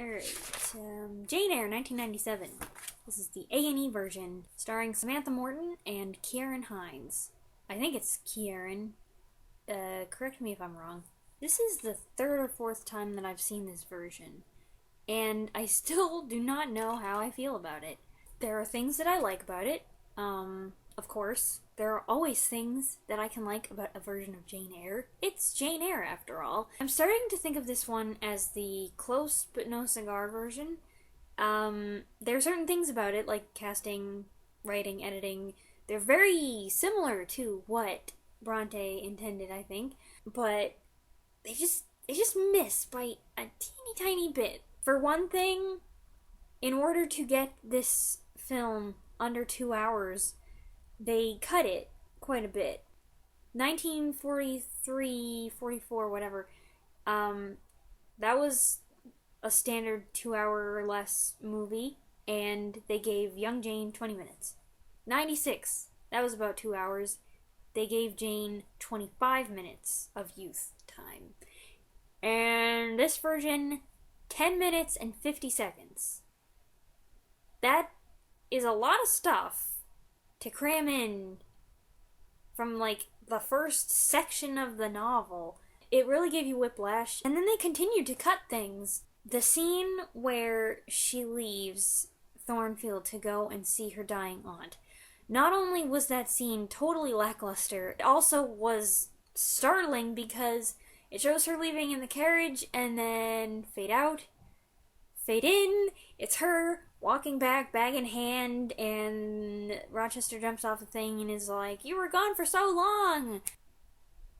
Alright, Jane Eyre, 1997. This is the A&E version, starring Samantha Morton and Ciaran Hinds. I think it's Ciaran. Correct me if I'm wrong. This is the third or fourth time that I've seen this version, and I still do not know how I feel about it. There are things that I like about it, of course. There are always things that I can like about a version of Jane Eyre. It's Jane Eyre, after all. I'm starting to think of this one as the close but no cigar version. There are certain things about it, like casting, writing, editing. They're very similar to what Bronte intended, I think, but they just miss by a teeny tiny bit. For one thing, in order to get this film under 2 hours, they cut it quite a bit. 1943, 44, whatever. That was a standard 2 hour or less movie, and they gave young Jane 20 minutes. 96, that was about 2 hours. They gave Jane 25 minutes of youth time. And this version, 10 minutes and 50 seconds. That is a lot of stuff to cram in from, like, the first section of the novel. It really gave you whiplash. And then they continued to cut things. The scene where she leaves Thornfield to go and see her dying aunt. Not only was that scene totally lackluster, it also was startling because it shows her leaving in the carriage and then fade out, fade in. It's her walking back, bag in hand, and Rochester jumps off the thing and is like, "You were gone for so long!"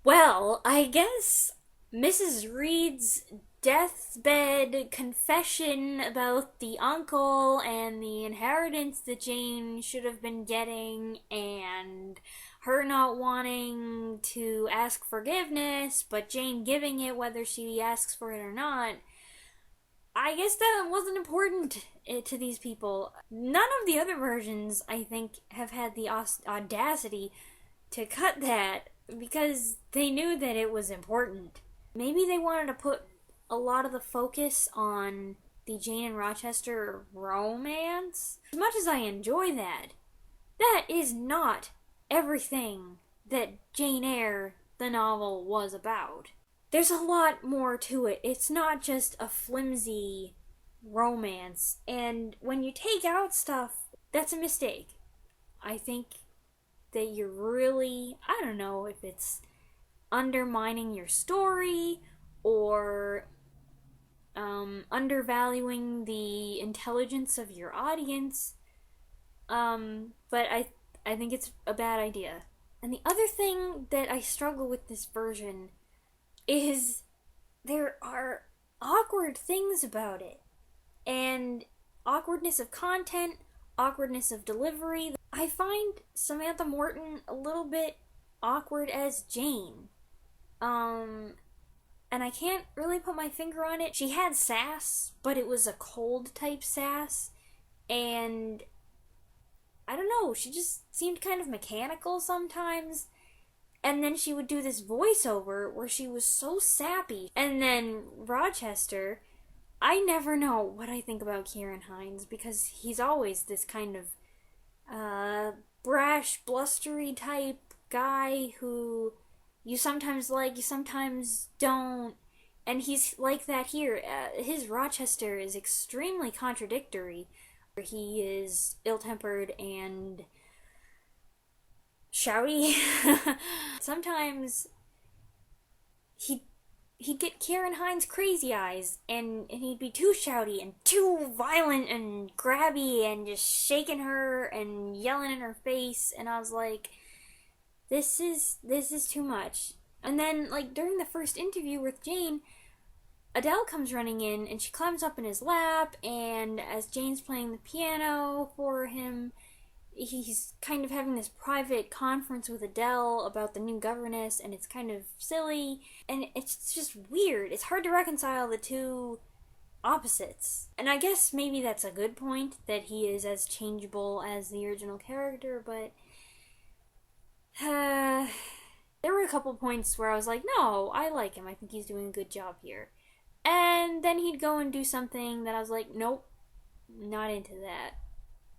Well, I guess Mrs. Reed's deathbed confession about the uncle and the inheritance that Jane should have been getting, and her not wanting to ask forgiveness, but Jane giving it whether she asks for it or not, I guess that wasn't important to these people. None of the other versions, I think, have had the audacity to cut that because they knew that it was important. Maybe they wanted to put a lot of the focus on the Jane and Rochester romance. As much as I enjoy that, that is not everything that Jane Eyre, the novel, was about. There's a lot more to it. It's not just a flimsy romance. And when you take out stuff, that's a mistake. I think that you're really, I don't know if it's undermining your story or undervaluing the intelligence of your audience. But I think it's a bad idea. And the other thing that I struggle with this version is there are awkward things about it. And awkwardness of content, awkwardness of delivery. I find Samantha Morton a little bit awkward as Jane. And I can't really put my finger on it. She had sass, but it was a cold type sass. And I don't know, she just seemed kind of mechanical sometimes. And then she would do this voiceover where she was so sappy. And then Rochester, I never know what I think about Ciaran Hinds because he's always this kind of brash, blustery type guy who you sometimes like, you sometimes don't. And he's like that here. His Rochester is extremely contradictory. He is ill-tempered and shouty. Sometimes he'd get Ciaran Hinds' crazy eyes, and he'd be too shouty and too violent and grabby and just shaking her and yelling in her face, and I was like, this is too much. And then, like, during the first interview with Jane, Adele comes running in, and she climbs up in his lap, and as Jane's playing the piano for him, he's kind of having this private conference with Adele about the new governess, and it's kind of silly, and it's just weird. It's hard to reconcile the two opposites. And I guess maybe that's a good point, that he is as changeable as the original character, but there were a couple points where I was like, no, I like him. I think he's doing a good job here. And then he'd go and do something that I was like, nope, not into that.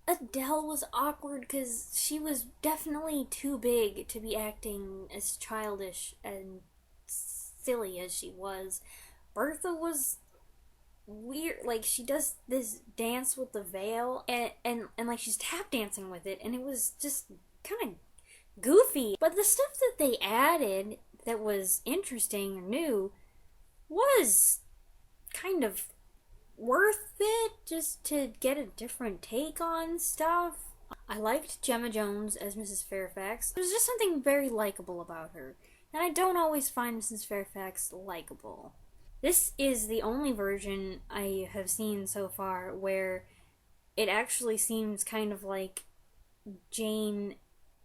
Adele was awkward because she was definitely too big to be acting as childish and silly as she was. Bertha was weird. Like, she does this dance with the veil, and like she's tap dancing with it, and it was just kind of goofy. But the stuff that they added that was interesting or new was kind of worth it, just to get a different take on stuff. I liked Gemma Jones as Mrs. Fairfax. There was just something very likable about her, and I don't always find Mrs. Fairfax likable. This is the only version I have seen so far where it actually seems kind of like Jane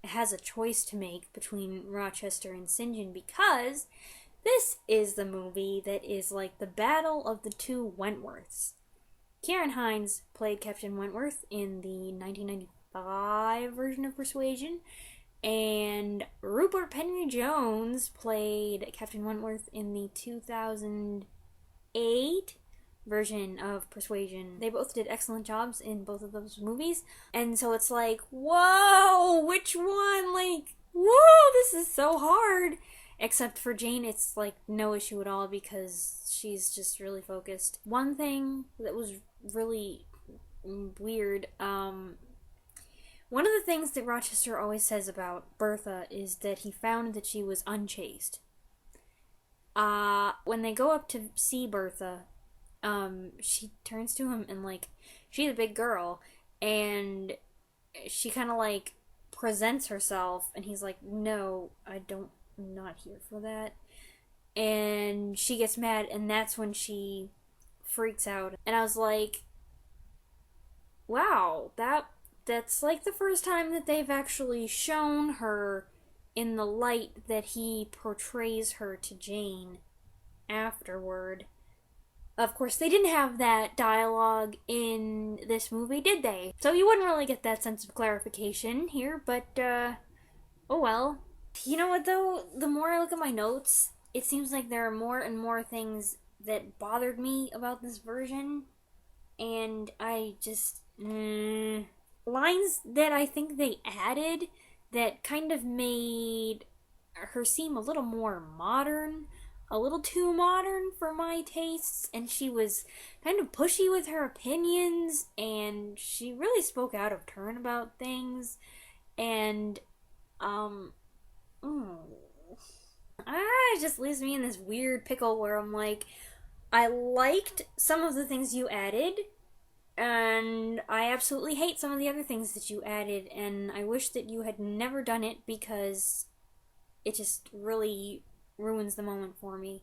has a choice to make between Rochester and St. John, because this is the movie that is like the battle of the two Wentworths. Ciaran Hinds played Captain Wentworth in the 1995 version of Persuasion, and Rupert Penry Jones played Captain Wentworth in the 2008 version of Persuasion. They both did excellent jobs in both of those movies, and so it's like, whoa, which one? Like, whoa, this is so hard. Except for Jane, it's like no issue at all because she's just really focused. One thing that was really weird, one of the things that Rochester always says about Bertha is that he found that she was unchaste. When they go up to see Bertha, she turns to him and, like, she's a big girl, and she kind of, like, presents herself, and he's like, no, I'm not here for that. And she gets mad, and that's when she freaks out. And I was like, wow, that's like the first time that they've actually shown her in the light that he portrays her to Jane afterward. Of course, they didn't have that dialogue in this movie, did they? So you wouldn't really get that sense of clarification here, but, oh well. You know what, though? The more I look at my notes, it seems like there are more and more things that bothered me about this version, and I just... lines that I think they added that kind of made her seem a little more modern, a little too modern for my tastes, and she was kind of pushy with her opinions, and she really spoke out of turn about things, and, it just leaves me in this weird pickle where I'm like, I liked some of the things you added, and I absolutely hate some of the other things that you added, and I wish that you had never done it because it just really ruins the moment for me.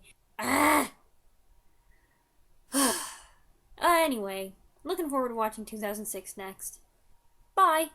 Anyway, looking forward to watching 2006 next. Bye!